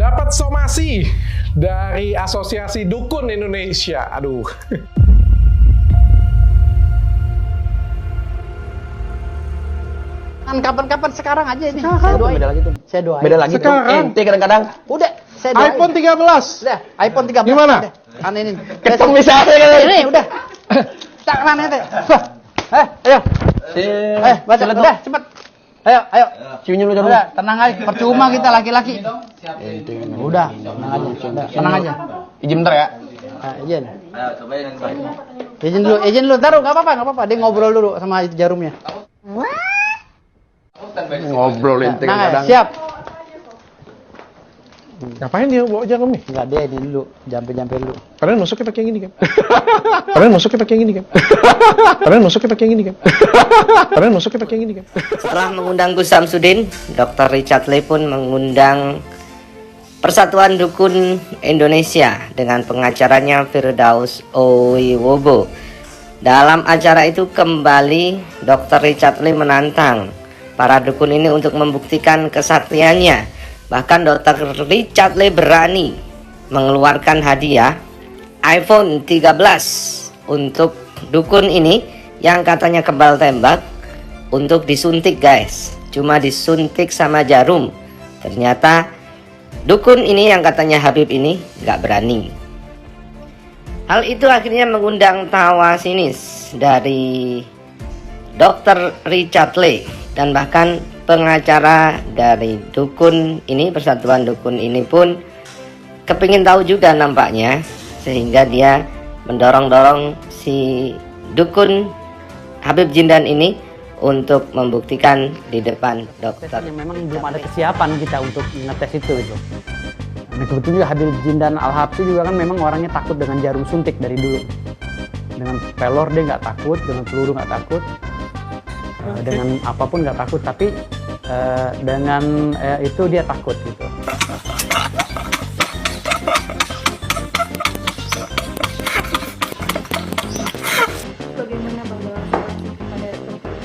Dapat somasi dari Asosiasi Dukun Indonesia. Aduh. Kapan-kapan sekarang aja ini. Sekarang. Saya doain. Beda lagi tuh. Saya doain. Beda lagi tuh. Sekarang. Ente kadang-kadang. Udah, saya doain. iPhone 13. Udah, iPhone 13. Gimana? Udah. Kan ini. Ketemu misalnya kan. Ini udah. Tak mana teh. Ayo. Baca. Udah, cepat. Ayo. Ciunya lu Udah, tenang aja. Percuma kita laki-laki. Udah, tenang aja. Udah, tenang aja. Izin bentar ya. Nah, izin. Izin dulu. Taruh, nggak apa-apa. Dia ngobrol dulu sama jarumnya. Ngobrol ente Nah, kadang. siap. Ngapain dia bawa jarum nih? Enggak, dia ini dulu. Jampe dulu. Padahal masuknya pakai yang ini kan? Padahal masuknya pakai yang ini kan? Padahal masuknya pakai yang ini kan? Padahal masuknya pakai yang ini kan? Setelah mengundang Gus Samsudin, Dr. Richard Lee pun mengundang Persatuan Dukun Indonesia dengan pengacaranya Firdaus Owiwobo. Dalam acara itu kembali Dr. Richard Lee menantang para dukun ini untuk membuktikan kesaktiannya. Bahkan Dr. Richard Lee berani mengeluarkan hadiah iPhone 13 untuk dukun ini yang katanya kebal tembak untuk disuntik guys. Cuma disuntik sama jarum. Ternyata dukun ini yang katanya Habib ini nggak berani. Hal itu akhirnya mengundang tawa sinis dari Dr. Richard Lee dan bahkan pengacara dari dukun ini, Persatuan Dukun ini pun kepingin tahu juga nampaknya, sehingga dia mendorong-dorong si dukun Habib Jindan ini untuk membuktikan di depan dokter. Tesnya memang belum ada kesiapan kita untuk ngetes itu gitu. Nah, kebetulan juga Habib Jindan Al-Habsyi juga kan memang orangnya takut dengan jarum suntik dari dulu. Dengan pelor dia nggak takut, dengan peluru nggak takut, dengan apapun nggak takut, tapi dengan itu dia takut gitu. Bagaimana Bang dalam somasi kepada dokter?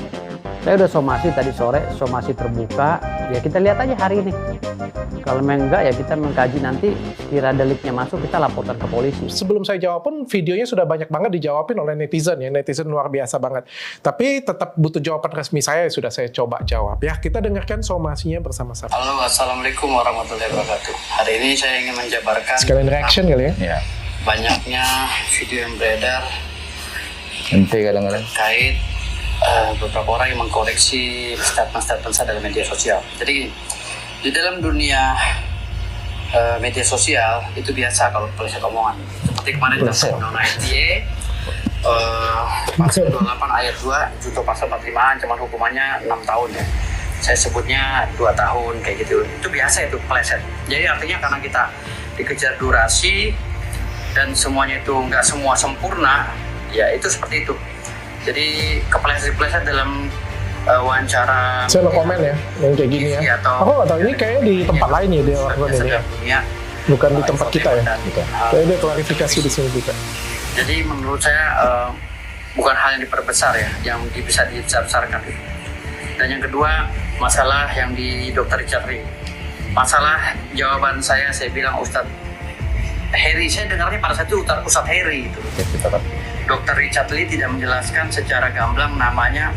Saya udah somasi tadi sore, somasi terbuka. Ya kita lihat aja hari ini. Kalau memang enggak ya kita mengkaji nanti kira deliknya masuk kita laporkan ke polisi. Sebelum saya jawab pun videonya sudah banyak banget dijawabin oleh netizen ya. Netizen luar biasa banget. Tapi tetap butuh jawaban resmi saya yang sudah saya coba jawab ya. Kita dengarkan somasinya bersama-sama. Halo, assalamualaikum warahmatullahi wabarakatuh. Hari ini saya ingin menjabarkan Sekalian reaction kali ya. Iya. banyaknya video yang beredar Ente kadang-kadang. terkait beberapa orang yang mengkoreksi statement-statement saya dalam media sosial. Jadi di dalam dunia media sosial itu biasa kalau peleset omongan. Seperti kemarin dalam Undang-Undang ITE pasal 28 ayat 2 junto pasal 45 ancaman hukumannya 6 tahun ya. Saya sebutnya 2 tahun kayak gitu. Itu biasa itu peleset. Jadi artinya karena kita dikejar durasi dan semuanya itu nggak semua sempurna, ya itu seperti itu. Jadi kepleset-kepleset dalam wawancara. Saya no komen ya, yang kayak gini ya. Aku nggak tahu ini kayaknya di tempat lain ya dia lakukan ini ya. Bukan di tempat kita ya. Kayaknya dia klarifikasi di sini juga. Jadi menurut saya bukan hal yang diperbesar ya, yang bisa dibesar-besarkan. Dan yang kedua, masalah yang di Dr. Richard Lee. Masalah jawaban saya bilang Ustadz Heri, saya dengarnya pada saat itu Ustadz Heri itu. Dr. Richard Lee tidak menjelaskan secara gamblang namanya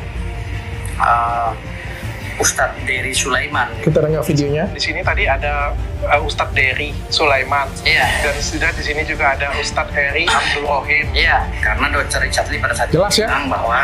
Ustadz Dery Sulaiman. Kita dengar videonya. Di sini tadi ada Ustadz Dery Sulaiman. Iya. Dan sudah di sini juga ada Ustadz Heri Abdul Rohim. Iya, karena Dr. Richard Lee pada saat itu Jelas ya? bilang bahwa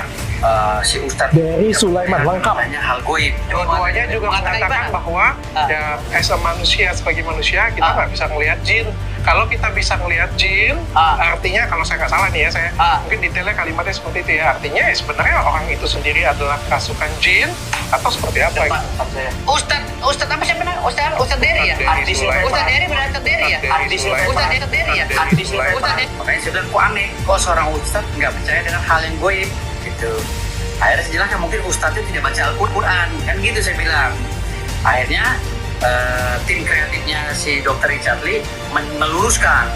si Ustadz Dery Sulaiman lengkap. namanya hal goib. Dua-duanya juga mengatakan bahwa ya as a manusia, sebagai manusia kita nggak bisa ngelihat jin. Kalau kita bisa ngelihat jin, artinya kalau saya nggak salah nih ya, saya mungkin detailnya kalimatnya seperti itu ya. Artinya ya sebenarnya orang itu sendiri adalah kerasukan jin atau seperti apa? Gitu. Ustadz apa siapa namanya? Ustadz Dery ya? Ustadz Dery benar Ustadz Dery ya? Ustadz Dery ya? Makanya saya bilang kok aneh, kok seorang ustadz nggak percaya dengan hal yang goib gitu. Akhirnya saya jelaskan mungkin ustadznya tidak baca Al-Quran, kan gitu saya bilang. Akhirnya tim kreatifnya si Dr. Richard Lee meluruskan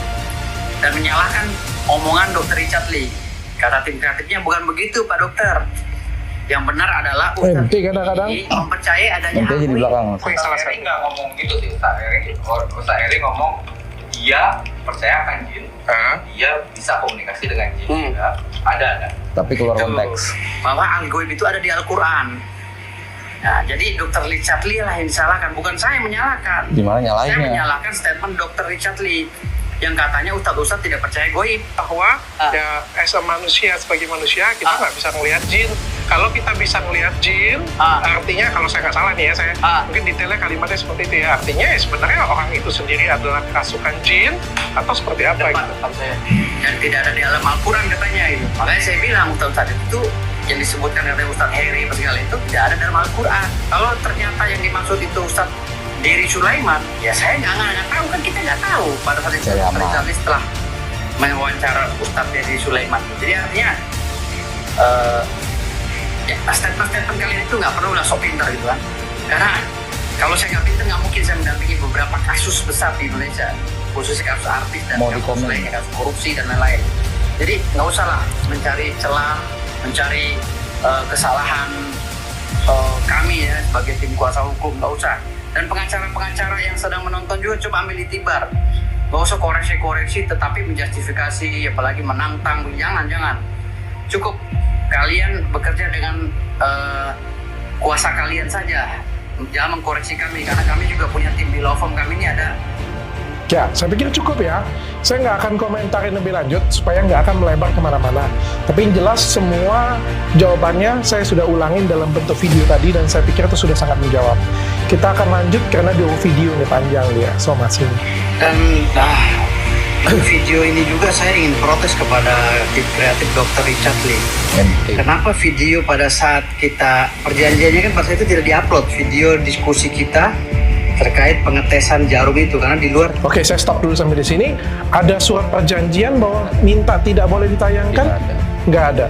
dan menyalahkan omongan Dr. Richard Lee. Kata tim kreatifnya bukan begitu Pak Dokter. Yang benar adalah Ustadz kadang-kadang ini mempercayai adanya ente di belakang. Ustadz Eri nggak ngomong gitu sih, Ustadz Eri ngomong dia percaya akan jin, dia bisa komunikasi dengan jin, ada. Tapi keluar konteks. Bahwa al-ghaib itu ada di Al-Quran. Nah, jadi Dr. Richard Lee lah yang disalahkan, bukan saya yang menyalahkan. Gimana Saya nyalainnya? menyalahkan statement Dr. Richard Lee yang katanya ustadz-ustadz tidak percaya goib. Bahwa ya as a manusia, sebagai manusia kita nggak bisa ngelihat jin. Kalau kita bisa ngelihat jin, artinya kalau saya nggak salah nih ya, saya mungkin detailnya kalimatnya seperti itu ya. Artinya ya sebenarnya orang itu sendiri adalah kerasukan jin atau seperti apa gitu. Dan tidak ada di dalam Al-Quran katanya itu. Makanya saya bilang ustadz itu yang disebutkan oleh Ustadz Heri segala itu tidak ada dalam Al-Quran. Kalau ternyata yang dimaksud itu Ustadz Deri Sulaiman, ya saya nggak tahu, kan kita nggak tahu pada saat itu. Setelah mewawancara Ustadz Deri Sulaiman. Jadi artinya ya statement-statement kalian itu nggak perlu lah sok pintar gitu kan. Karena kalau saya nggak pintar nggak mungkin saya mendampingi beberapa kasus besar di Indonesia, khususnya kasus artis dan kasus lainnya, kasus korupsi dan lain-lain. Jadi nggak usah lah mencari celah, mencari kesalahan kami ya sebagai tim kuasa hukum, nggak usah. Dan pengacara-pengacara yang sedang menonton juga coba ambil itibar, nggak usah koreksi-koreksi tetapi menjustifikasi apalagi menantang, jangan. Cukup kalian bekerja dengan kuasa kalian saja, jangan mengkoreksi kami, karena kami juga punya tim di law firm kami ini ada. Ya, saya pikir cukup ya. Saya nggak akan komentarin lebih lanjut supaya nggak akan melebar kemana-mana. Tapi yang jelas semua jawabannya saya sudah ulangin dalam bentuk video tadi dan saya pikir itu sudah sangat menjawab. Kita akan lanjut karena di video ini panjang dia, so masih. Dan video ini juga saya ingin protes kepada tim kreatif Dr. Richard Lee. Kenapa video pada saat kita perjanjiannya kan pada saat itu tidak diupload video diskusi kita terkait pengetesan jarum itu, karena di luar. Oke, saya stop dulu sampai di sini. Ada surat perjanjian bahwa minta tidak boleh ditayangkan? Nggak ada.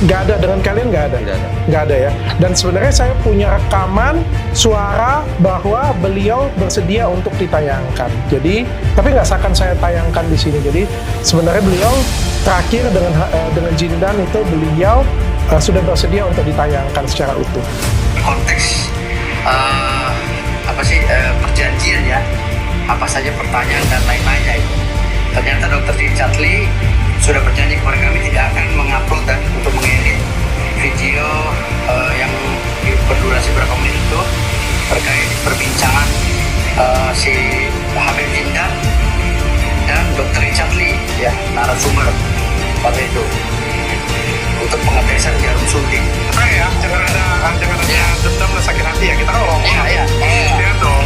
Nggak ada dengan kalian? Nggak ada. Nggak ada ya. Dan sebenarnya saya punya rekaman suara bahwa beliau bersedia untuk ditayangkan. Jadi, tapi nggak akan saya tayangkan di sini. Jadi sebenarnya beliau terakhir dengan Jindan itu beliau sudah bersedia untuk ditayangkan secara utuh. Konteks perjanjian ya, apa saja pertanyaan dan lain-lainnya itu. Ternyata Dr. Richard Lee sudah berjanji kepada kami tidak akan mengupload dan untuk mengedit video yang berdurasi berapa menit itu terkait perbincangan si Habib Jindan dan Dr. Richard Lee ya, narasumber pada itu untuk pengetesan jarum suntik. Ya, jangan ada dendam dan sakit hati ya, kita kan ngomong. Iya dong.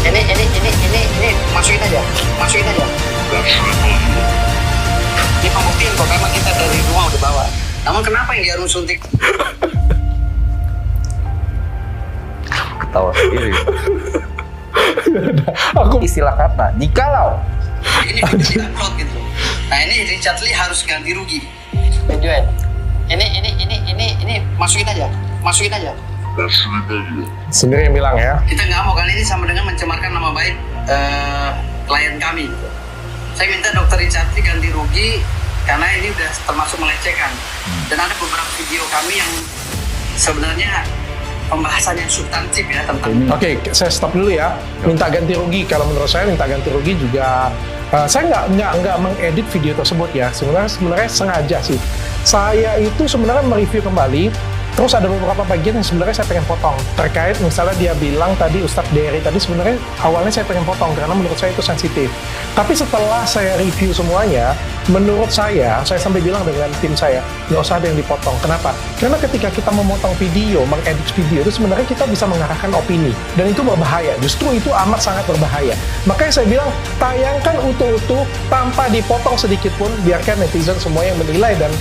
Ini masukin aja. Ini pembuktian kok, karena kita dari rumah udah bawa. Namun kenapa yang jarum suntik? Ketawa sendiri. Aku Istilah kata, jikalau. Ini video di-upload gitu. Nah ini Richard Lee harus ganti rugi. Joel, ini masukin aja. sendiri yang bilang ya. Kita nggak mau, kali ini sama dengan mencemarkan nama baik klien kami. Saya minta Dr. Richard Lee ganti rugi karena ini udah termasuk melecehkan. Dan ada beberapa video kami yang sebenarnya pembahasan yang substantif ya tentang. Oke, saya stop dulu ya. Minta ganti rugi. Kalau menurut saya minta ganti rugi juga. Saya nggak mengedit video tersebut ya. Sebenarnya sengaja sih. Saya itu sebenarnya mereview kembali. Terus ada beberapa bagian yang sebenarnya saya pengen potong. Terkait misalnya dia bilang tadi Ustadz Dery tadi sebenarnya awalnya saya pengen potong karena menurut saya itu sensitif. Tapi setelah saya review semuanya, menurut saya sampai bilang dengan tim saya, nggak usah ada yang dipotong. Kenapa? Karena ketika kita memotong video, mengedit video itu sebenarnya kita bisa mengarahkan opini. Dan itu berbahaya. Justru itu amat sangat berbahaya. Makanya saya bilang, tayangkan utuh-utuh tanpa dipotong sedikit pun, biarkan netizen semua yang menilai dan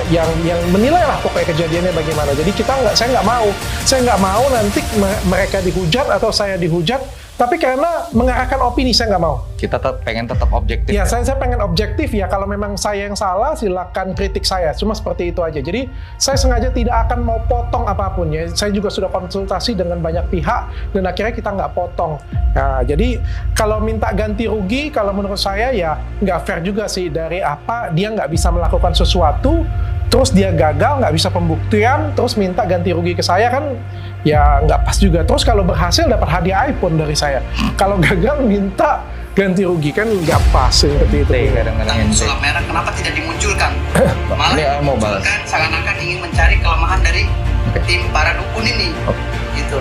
yang menilai lah pokoknya kejadiannya bagaimana. Jadi saya nggak mau nanti mereka dihujat atau saya dihujat, tapi karena mengarahkan opini saya nggak mau. Kita pengen tetap objektif. Ya, saya pengen objektif ya. Kalau memang saya yang salah, silakan kritik saya. Cuma seperti itu aja. Jadi saya sengaja tidak akan mau potong apapun ya. Saya juga sudah konsultasi dengan banyak pihak dan akhirnya kita nggak potong. Nah, jadi kalau minta ganti rugi, kalau menurut saya ya nggak fair juga sih. Dari apa dia nggak bisa melakukan sesuatu terus dia gagal, nggak bisa pembuktian, terus minta ganti rugi ke saya kan ya nggak pas juga. Terus kalau berhasil dapat hadiah iPhone dari saya, kalau gagal minta ganti rugi kan nggak pas seperti itu. Kadang-kadang Pesulap merah kenapa tidak dimunculkan? Malah Ini mau balas. dimunculkan seakan-akan ingin mencari kelemahan dari tim para dukun ini, gitu.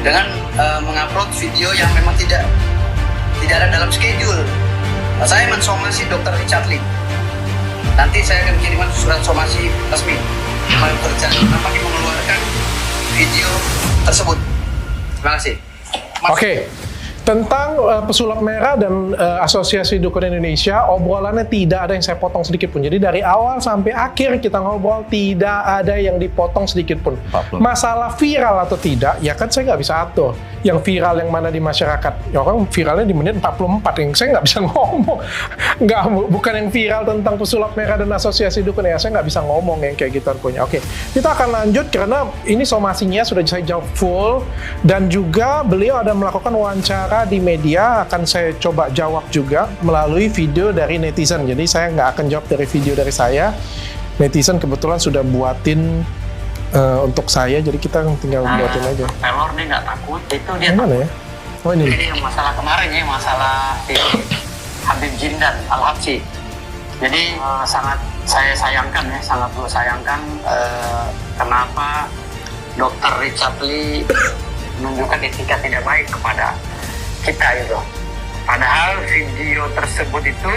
Dengan mengupload video yang memang tidak ada dalam schedule. Nah, saya mensomasi Dr. Richard Lee. Nanti saya akan kirimkan surat somasi resmi. Dr. Richard Lee kenapa dia mengeluarkan video tersebut. Terima kasih. Oke. Tentang pesulap merah dan Asosiasi Dukun Indonesia, obrolannya tidak ada yang saya potong sedikit pun. Jadi dari awal sampai akhir kita ngobrol tidak ada yang dipotong sedikit pun. Masalah viral atau tidak, ya kan saya nggak bisa atur. Yang viral yang mana di masyarakat, ya orang viralnya di menit 44, yang saya nggak bisa ngomong. Bukan yang viral tentang pesulap merah dan Asosiasi Dukun, ya saya nggak bisa ngomong yang kayak gituan punya. Oke, kita akan lanjut karena ini somasinya sudah saya jawab full dan juga beliau ada melakukan wawancara di media, akan saya coba jawab juga melalui video dari netizen. Jadi saya nggak akan jawab dari video dari saya. Netizen kebetulan sudah buatin untuk saya, jadi kita tinggal buatin aja. Pelor dia nggak takut, itu dia Mana ya? Oh ini. Jadi yang masalah kemarin ya, masalah si Habib Jindan Al-Habsyi. Jadi sangat saya sayangkan ya, sangat gue sayangkan kenapa Dr. Richard Lee menunjukkan etika tidak baik kepada kita gitu. Padahal video tersebut itu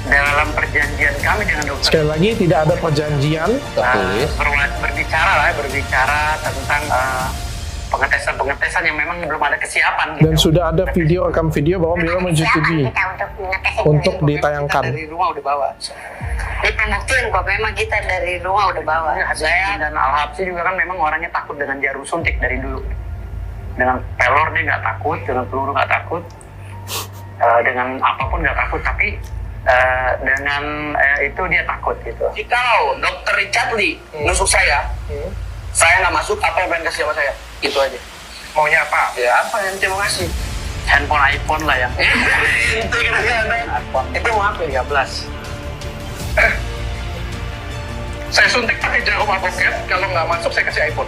dalam perjanjian kami dengan dokter. Sekali lagi tidak ada perjanjian. Berbicara tentang pengetesan yang memang belum ada kesiapan gitu. Dan sudah ada video, rekam video bahwa beliau menyetujui untuk ditayangkan. Dari rumah udah bawa. Ini pembuktian kok, memang kita dari rumah udah bawa. Saya dan Al-Habsyi juga kan memang orangnya takut dengan jarum suntik dari dulu. Dengan pelor dia nggak takut, dengan peluru nggak takut, dengan apapun nggak takut, tapi dengan itu dia takut gitu. Jikalau Dr. Richard Lee nusuk saya nggak masuk, apa yang pengen kasih sama saya? Itu aja. Maunya apa? Ya apa yang dia mau kasih? Handphone iPhone lah yang Itu kira-kira. Itu mau apa ya, 13? Saya suntik pakai jarum advokat, kalau nggak masuk saya kasih iPhone.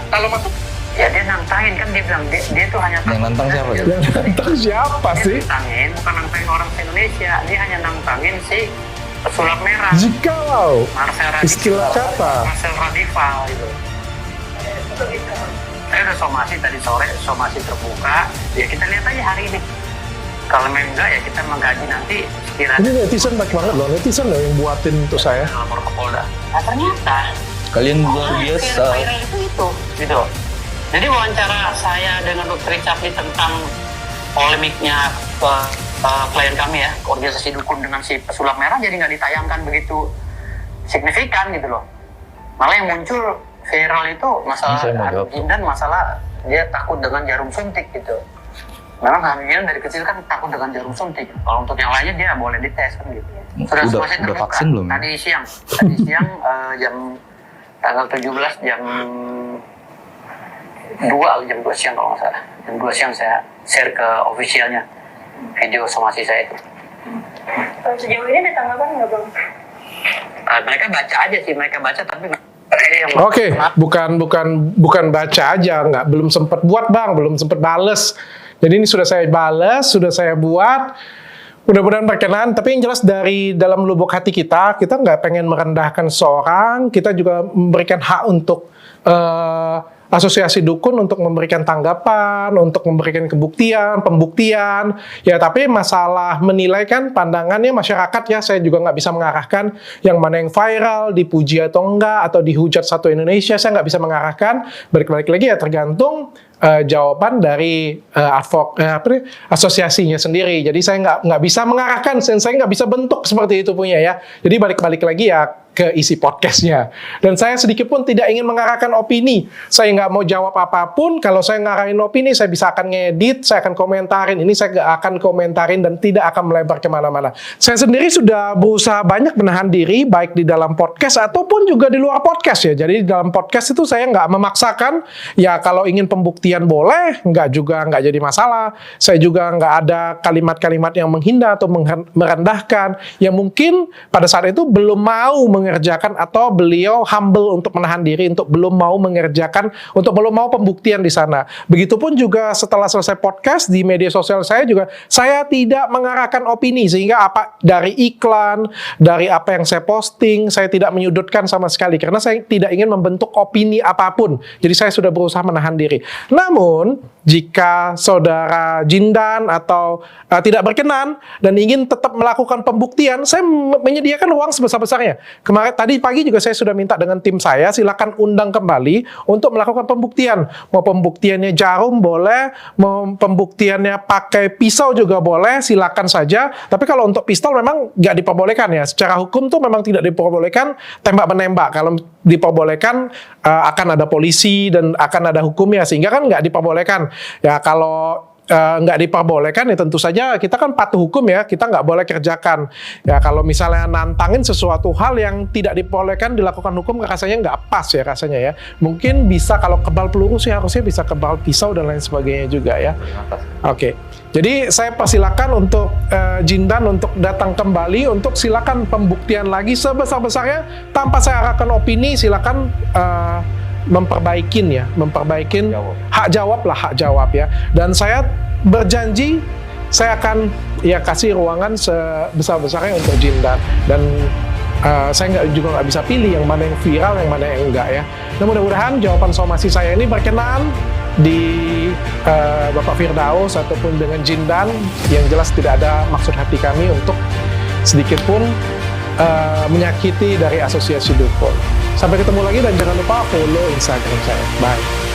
Kalau masuk? ya dia nantangin kan, dia bilang dia tuh hanya Yang nantang siapa gitu? Yang nantang siapa sih? nantangin, bukan nantangin orang Indonesia, dia hanya nantangin si pesulap merah Jikalau Marcel istilah kata Marcel Radival gitu. Saya udah somasi tadi sore, somasi terbuka, ya kita lihat aja hari ini. Kalau memang enggak ya kita menggaji nanti sekiranya. ini netizen baik banget loh, netizen loh yang buatin untuk saya. Lapor ke Polda. Nah ternyata Kalian luar biasa. viral itu gitu. Jadi wawancara saya dengan Dr. Richard Lee tentang polemiknya klien kami ya, organisasi dukun dengan si pesulap merah, jadi nggak ditayangkan begitu signifikan gitu loh. Malah yang muncul viral itu masalah Habib Jindan, masalah dia takut dengan jarum suntik gitu. Memang Habib Jindan dari kecil kan takut dengan jarum suntik. Kalau untuk yang lainnya dia boleh dites kan gitu. Udah vaksin belum? Tadi siang jam tanggal 17 jam 2 siang kalau nggak salah. Jam 2 siang saya share ke officialnya video somasi saya itu. Sejauh ini ada tanggapan nggak Bang? Mereka baca aja sih, mereka baca tapi Oke, bukan baca aja, belum sempat buat Bang, belum sempat bales. Jadi ini sudah saya bales, sudah saya buat. Mudah-mudahan berkenan, tapi yang jelas dari dalam lubuk hati kita nggak pengen merendahkan seorang, kita juga memberikan hak untuk asosiasi dukun untuk memberikan tanggapan, untuk memberikan pembuktian, ya tapi masalah menilai kan pandangannya masyarakat ya, saya juga nggak bisa mengarahkan yang mana yang viral, dipuji atau enggak, atau dihujat satu Indonesia, saya nggak bisa mengarahkan, balik lagi ya tergantung jawaban dari asosiasinya sendiri. Jadi saya nggak bisa mengarahkan, saya nggak bisa bentuk seperti itu punya ya. Jadi balik lagi ya ke isi podcastnya. Dan saya sedikit pun tidak ingin mengarahkan opini. Saya nggak mau jawab apapun. Kalau saya ngarahin opini, saya bisa akan ngedit, saya akan komentarin. Ini saya nggak akan komentarin dan tidak akan melebar kemana-mana. Saya sendiri sudah berusaha banyak menahan diri, baik di dalam podcast ataupun juga di luar podcast ya. Jadi di dalam podcast itu saya nggak memaksakan. Ya kalau ingin pembuktian boleh, nggak jadi masalah. Saya juga nggak ada kalimat-kalimat yang menghina atau merendahkan. Yang mungkin pada saat itu belum mau mengerjakan, atau beliau humble untuk menahan diri, untuk belum mau mengerjakan, untuk belum mau pembuktian di sana. Begitupun juga setelah selesai podcast di media sosial saya juga, saya tidak mengarahkan opini, sehingga apa dari iklan, dari apa yang saya posting, saya tidak menyudutkan sama sekali, karena saya tidak ingin membentuk opini apapun. Jadi saya sudah berusaha menahan diri. Namun, jika saudara Jindan atau tidak berkenan dan ingin tetap melakukan pembuktian, saya menyediakan ruang sebesar-besarnya. Kemarin tadi pagi juga saya sudah minta dengan tim saya, silakan undang kembali untuk melakukan pembuktian. Mau pembuktiannya jarum boleh, mau pembuktiannya pakai pisau juga boleh, silakan saja. Tapi kalau untuk pistol memang nggak diperbolehkan ya. Secara hukum tuh memang tidak diperbolehkan tembak-menembak. Kalau diperbolehkan akan ada polisi dan akan ada hukumnya, sehingga kan nggak diperbolehkan. Ya kalau nggak diperbolehkan ya tentu saja kita kan patuh hukum ya, kita nggak boleh kerjakan. Ya kalau misalnya nantangin sesuatu hal yang tidak diperbolehkan dilakukan hukum, rasanya nggak pas ya rasanya ya. Mungkin bisa kalau kebal peluru sih harusnya bisa kebal pisau dan lain sebagainya juga ya. Oke. Jadi saya persilakan untuk Jindan untuk datang kembali, untuk silakan pembuktian lagi sebesar-besarnya tanpa saya arahkan opini, silakan memperbaikin hak jawab ya. Dan saya berjanji saya akan ya kasih ruangan sebesar-besarnya untuk Jindan, dan saya juga nggak bisa pilih yang mana yang viral, yang mana yang enggak ya. Nah, mudah-mudahan jawaban somasi saya ini berkenan di Bapak Firdaus ataupun dengan Jindan. Yang jelas tidak ada maksud hati kami untuk sedikit pun menyakiti dari asosiasi dukun. Sampai ketemu lagi dan jangan lupa follow Instagram saya. Bye.